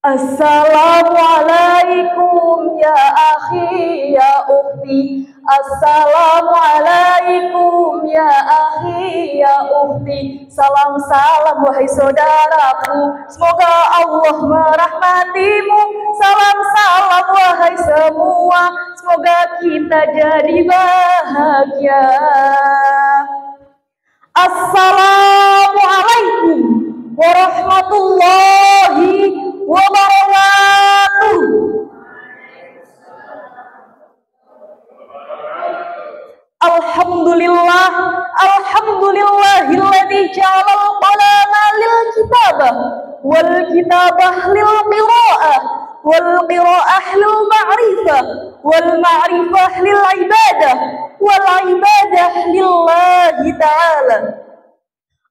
Assalamualaikum ya akhi ya ukhti. Assalamualaikum ya akhi ya ukhti. Salam salam wahai saudaraku, semoga Allah merahmatimu. Salam salam wahai semua, semoga kita jadi bahagia. Assalamualaikum warahmatullahi wabarakatuh. Alhamdulillah, alhamdulillahilladzi ja'alal qalama lil kitabah wal kitabah lil qira'ah wal qira'ah lil ma'rifah wal ma'rifah lil ibadah wal ibadah lillahi ta'ala.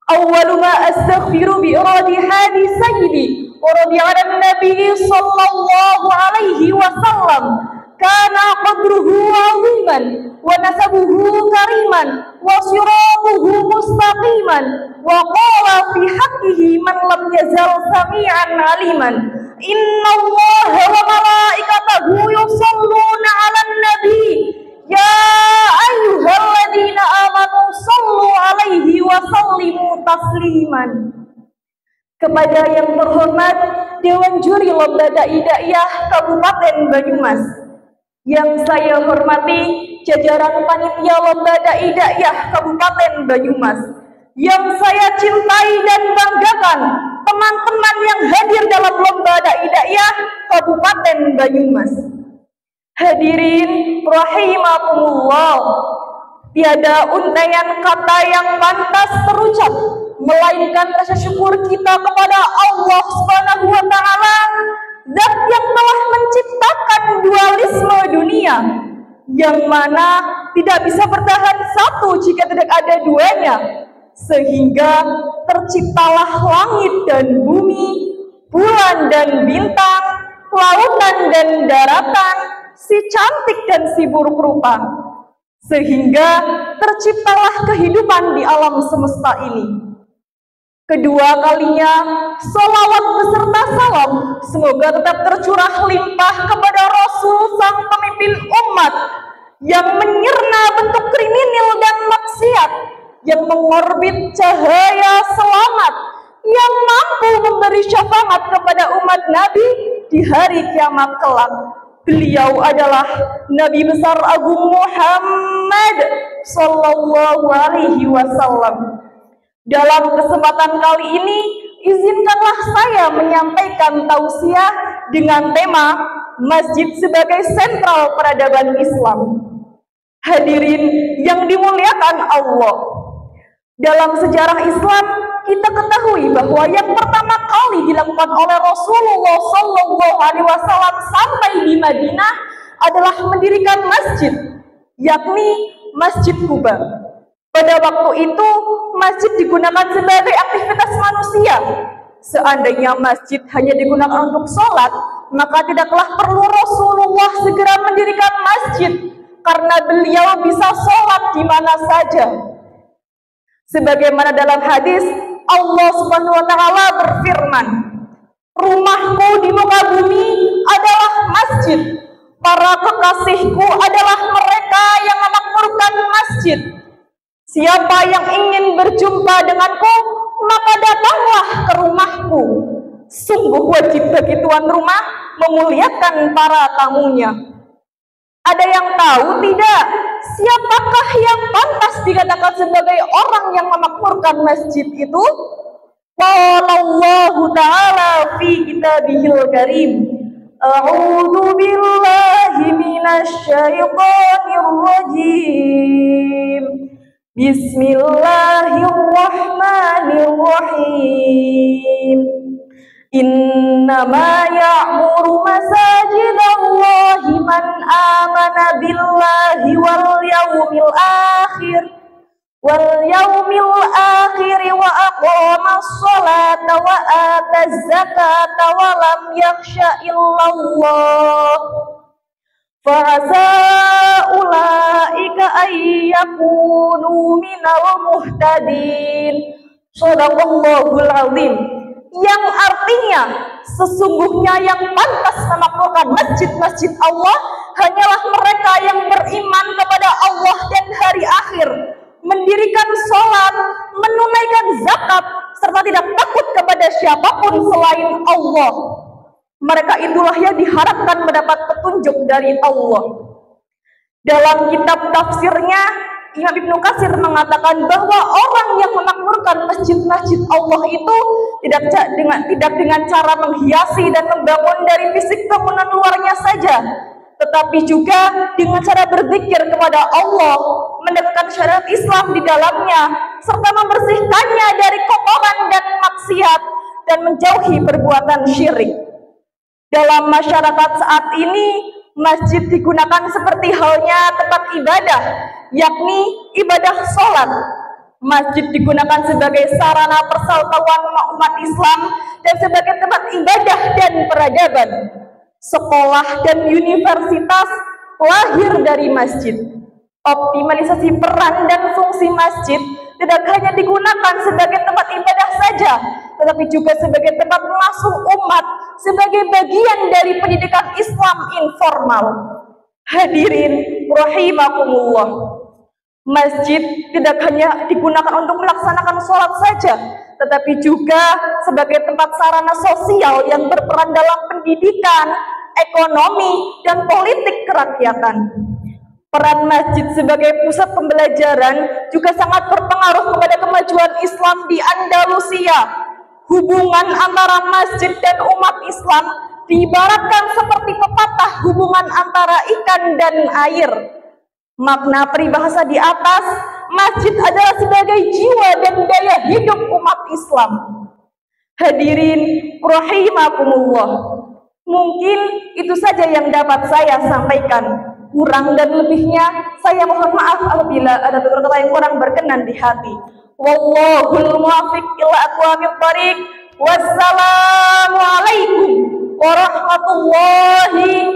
Awwalu ma astaghfiru bi iradi hadi sayyidi wa radi ala nabi sallallahu alaihi wasallam. Kana qadruhu aziman wa nasabuhu kariman wa siratuhu mustaqiman wa qala fi haqqihi man lam yazal sami'an aliman. Inna Allaha wa malaikatahu yusalluna 'alan nabi ya ayyuhalladzina amanu sallu 'alaihi wa sallimu tasliman. Kepada yang terhormat Dewan Juri Lomba Dai Daiyah Kabupaten Banyumas, yang saya hormati jajaran panitia Lomba Dai Daiyah Kabupaten Banyumas, yang saya cintai dan banggakan teman-teman yang hadir dalam Lomba Dai Daiyah Kabupaten Banyumas. Hadirin rahimakumullah, tiada untaian kata yang pantas terucap melainkan rasa syukur kita kepada Allah Subhanahu wa taala, Zat yang telah menciptakan dualisme dunia, yang mana tidak bisa bertahan satu jika tidak ada duanya, sehingga terciptalah langit dan bumi, bulan dan bintang, lautan dan daratan, si cantik dan si buruk rupa, sehingga terciptalah kehidupan di alam semesta ini. Kedua kalinya, salawat beserta salam semoga tetap tercurah limpah kepada Rasul sang pemimpin umat yang menyerna bentuk kriminal dan maksiat, yang mengorbit cahaya selamat, yang mampu memberi syafaat kepada umat Nabi di hari kiamat kelak. Beliau adalah Nabi besar Agung Muhammad sallallahu alaihi wasallam. Dalam kesempatan kali ini, izinkanlah saya menyampaikan tausiah dengan tema Masjid sebagai sentral peradaban Islam. Hadirin yang dimuliakan Allah, dalam sejarah Islam kita ketahui bahwa yang pertama kali dilakukan oleh Rasulullah Sallallahu Alaihi Wasallam sampai di Madinah adalah mendirikan masjid, yakni Masjid Quba. Pada waktu itu, masjid digunakan sebagai aktivitas manusia. Seandainya masjid hanya digunakan untuk sholat, maka tidaklah perlu Rasulullah segera mendirikan masjid, karena beliau bisa sholat di mana saja. Sebagaimana dalam hadis, Allah Subhanahu wa taala berfirman, "Rumahku di muka bumi adalah masjid. Para kekasihku adalah mereka yang memakmurkan masjid. Siapa yang ingin berjumpa denganku, maka datanglah ke rumahku." Sungguh wajib bagi tuan rumah memuliakan para tamunya. Ada yang tahu tidak, siapakah yang pantas dikatakan sebagai orang yang memakmurkan masjid itu? Qala Allah Ta'ala fi kitabihil karim, A'udzu billahi minasy syaithanir rajim. Bismillahirrahmanirrahim. Innama ya'muru masajidallahi man amana billahi wal yawmil akhir wa aqamas salata wa ataz zakata wa lam yakhsha illallah fa'asa ulaika ayyakunu minal muhtadin. Shadaqallahul azim. Yang artinya Sesungguhnya yang pantas memakmurkan masjid-masjid Allah hanyalah mereka yang beriman kepada Allah dan hari akhir, mendirikan sholat, menunaikan zakat, serta tidak takut kepada siapapun selain Allah. Mereka itulah yang diharapkan mendapat petunjuk dari Allah. Dalam kitab tafsirnya, Imam Ibnu Katsir mengatakan bahwa orang yang memakmurkan masjid-masjid Allah itu tidak dengan cara menghiasi dan membangun dari fisik bangunan luarnya saja, tetapi juga dengan cara berzikir kepada Allah, mendekatkan syariat Islam di dalamnya, serta membersihkannya dari kotoran dan maksiat, dan menjauhi perbuatan syirik. Dalam masyarakat saat ini, masjid digunakan seperti halnya tempat ibadah, yakni ibadah sholat. Masjid digunakan sebagai sarana persatuan umat Islam dan sebagai tempat ibadah dan peradaban. Sekolah dan universitas lahir dari masjid. Optimalisasi peran dan fungsi masjid tidak hanya digunakan sebagai tempat ibadah saja, tetapi juga sebagai tempat mengasuh umat, sebagai bagian dari pendidikan Islam informal. Hadirin rahimakumullah, masjid tidak hanya digunakan untuk melaksanakan sholat saja, tetapi juga sebagai tempat sarana sosial yang berperan dalam pendidikan, ekonomi, dan politik kerakyatan. Peran masjid sebagai pusat pembelajaran juga sangat berpengaruh kepada kemajuan Islam di Andalusia. Hubungan antara masjid dan umat Islam diibaratkan seperti pepatah hubungan antara ikan dan air. Makna peribahasa di atas, masjid adalah sebagai jiwa dan daya hidup umat Islam. Hadirin rahimakumullah, mungkin itu saja yang dapat saya sampaikan. Kurang dan lebihnya saya mohon maaf apabila ada beberapa kata yang kurang berkenan di hati. Wallahul muwaffiq ila aqwamit thariq. Wassalamualaikum warahmatullahi